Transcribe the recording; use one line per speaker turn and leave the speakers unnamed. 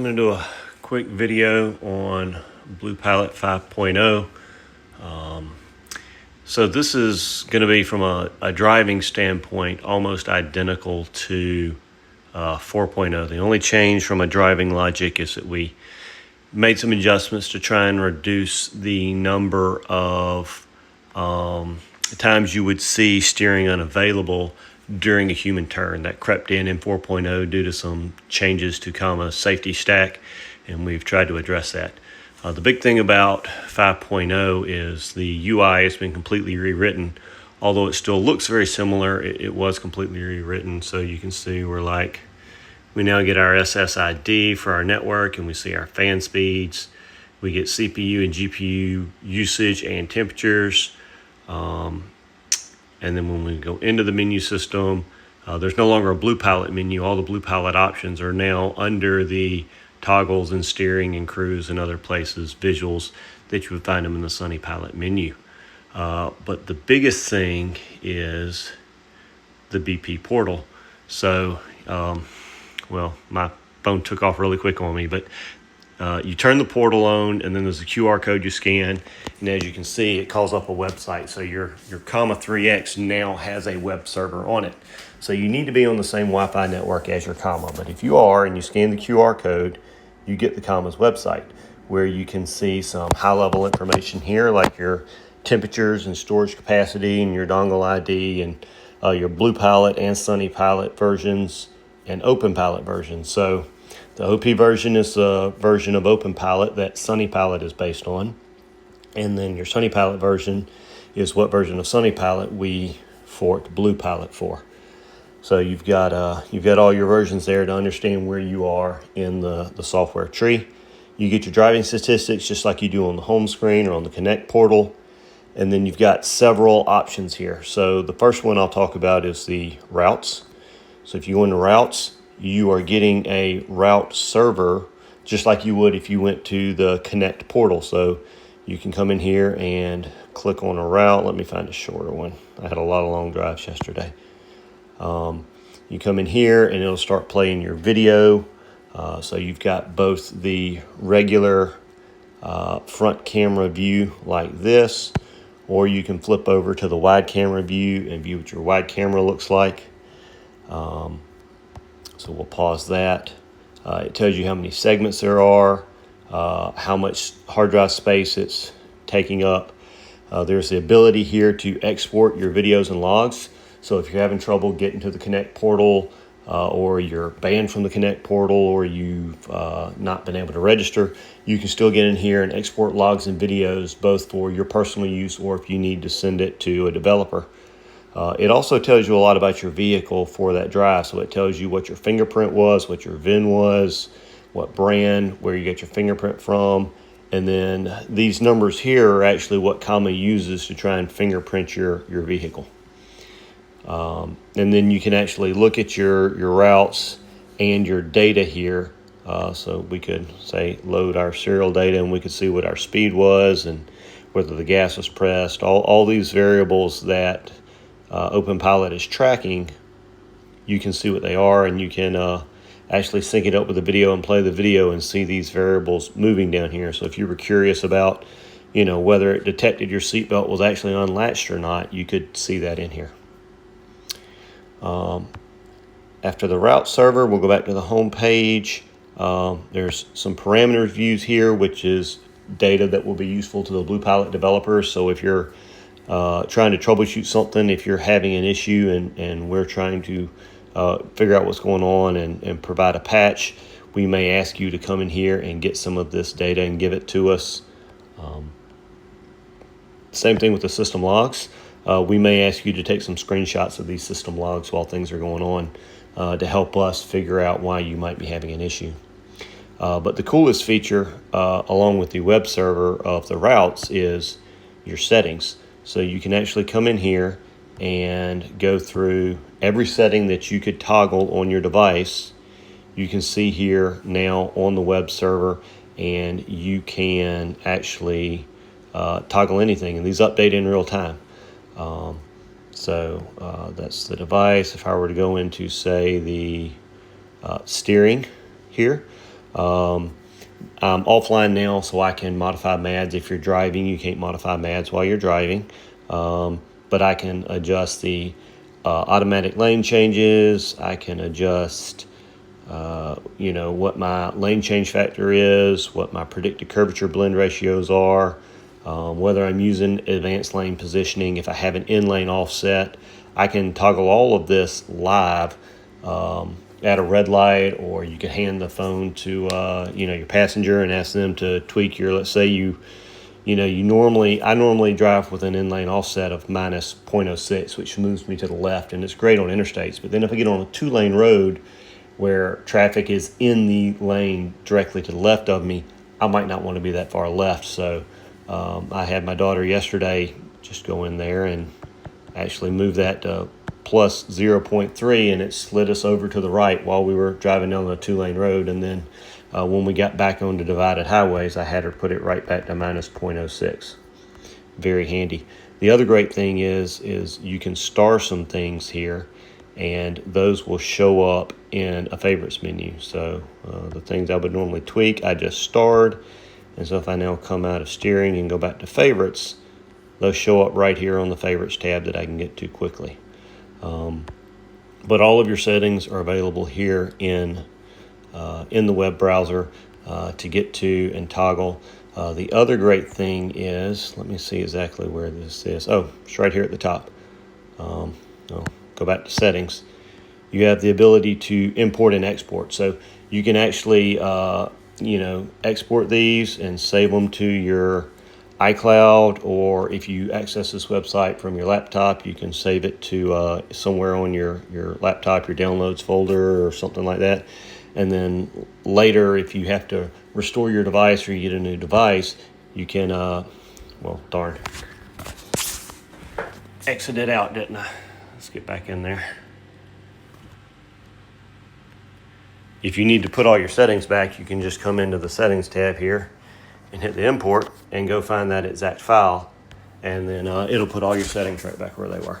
I'm going to do a quick video on BluePilot 5.0. So this is going to be from a driving standpoint almost identical to 4.0. The only change from a driving logic is that we made some adjustments to try and reduce the number of times you would see steering unavailable during a human turn. That crept in 4.0 due to some changes to comma safety stack, and we've tried to address that. The big thing about 5.0 is the UI has been completely rewritten. Although it still looks very similar, it was completely rewritten. So you can see we now get our SSID for our network, and we see our fan speeds. We get CPU and GPU usage and temperatures. And then when we go into the menu system, there's no longer a BluePilot menu. All the BluePilot options are now under the toggles and steering and cruise and other places, visuals, that you would find them in the SunnyPilot menu. But the biggest thing is the BP portal. So, my phone took off really quick on me, but you turn the portal on, and then there's a QR code you scan, and as you can see, it calls up a website. So your comma 3X now has a web server on it. So you need to be on the same Wi-Fi network as your comma. But if you are, and you scan the QR code, you get the comma's website, where you can see some high-level information here, like your temperatures and storage capacity and your dongle ID and your BluePilot and SunnyPilot versions and OpenPilot versions. So the OP version is the version of OpenPilot that SunnyPilot is based on. And then your SunnyPilot version is what version of SunnyPilot we forked BluePilot for. So you've got all your versions there to understand where you are in the software tree. You get your driving statistics just like you do on the home screen or on the Connect portal. And then you've got several options here. So the first one I'll talk about is the routes. So if you go into routes, you are getting a route server just like you would if you went to the Connect portal. So you can come in here and click on a route. Let me find a shorter one. I had a lot of long drives yesterday. You come in here and it'll start playing your video. So you've got both the regular front camera view like this, or you can flip over to the wide camera view and view what your wide camera looks like. So we'll pause that. It tells you how many segments there are, how much hard drive space it's taking up. There's the ability here to export your videos and logs. So if you're having trouble getting to the Connect portal, or you're banned from the Connect portal, or you've not been able to register, you can still get in here and export logs and videos, both for your personal use or if you need to send it to a developer. It also tells you a lot about your vehicle for that drive. So it tells you what your fingerprint was, what your VIN was, what brand, where you get your fingerprint from. And then these numbers here are actually what comma uses to try and fingerprint your vehicle. And then you can actually look at your routes and your data here. So we could say load our serial data, and we could see what our speed was and whether the gas was pressed. All these variables that OpenPilot is tracking, you can see what they are, and you can actually sync it up with the video and play the video and see these variables moving down here. So if you were curious about, whether it detected your seatbelt was actually unlatched or not, you could see that in here. After the route server, we'll go back to the home page. There's some parameter views here, which is data that will be useful to the BluePilot developers. So if you're trying to troubleshoot something, if you're having an issue and we're trying to figure out what's going on and provide a patch, we may ask you to come in here and get some of this data and give it to us. Same thing with the system logs. We may ask you to take some screenshots of these system logs while things are going on to help us figure out why you might be having an issue. But the coolest feature, along with the web server of the routes, is your settings. So you can actually come in here and go through every setting that you could toggle on your device. You can see here now on the web server, and you can actually toggle anything, and these update in real time. So that's the device. If I were to go into, say, the steering here, I'm offline now, so I can modify MADs. If you're driving, you can't modify MADs while you're driving, but I can adjust the automatic lane changes. I can adjust what my lane change factor is, what my predicted curvature blend ratios are, whether I'm using advanced lane positioning, if I have an in-lane offset. I can toggle all of this live at a red light, or you can hand the phone to your passenger and ask them to tweak your, let's say I normally drive with an in-lane offset of minus 0.06, which moves me to the left, and it's great on interstates. But then if I get on a two-lane road where traffic is in the lane directly to the left of me, I might not want to be that far left. So I had my daughter yesterday just go in there and actually move that to plus 0.3, and it slid us over to the right while we were driving down the two-lane road. And then when we got back onto divided highways, I had her put it right back to minus 0.06. Very handy. The other great thing is you can star some things here, and those will show up in a favorites menu. So the things I would normally tweak, I just starred. And so if I now come out of steering and go back to favorites, those show up right here on the favorites tab that I can get to quickly. But all of your settings are available here in the web browser to get to and toggle. The other great thing is, let me see exactly where this is. Oh, it's right here at the top. I'll go back to settings. You have the ability to import and export. So you can actually, export these and save them to your iCloud, or if you access this website from your laptop, you can save it to somewhere on your laptop, your downloads folder or something like that. And then later, if you have to restore your device or you get a new device, you can, exited out, didn't I? Let's get back in there. If you need to put all your settings back, you can just come into the settings tab here and hit the import and go find that exact file, and then it'll put all your settings right back where they were.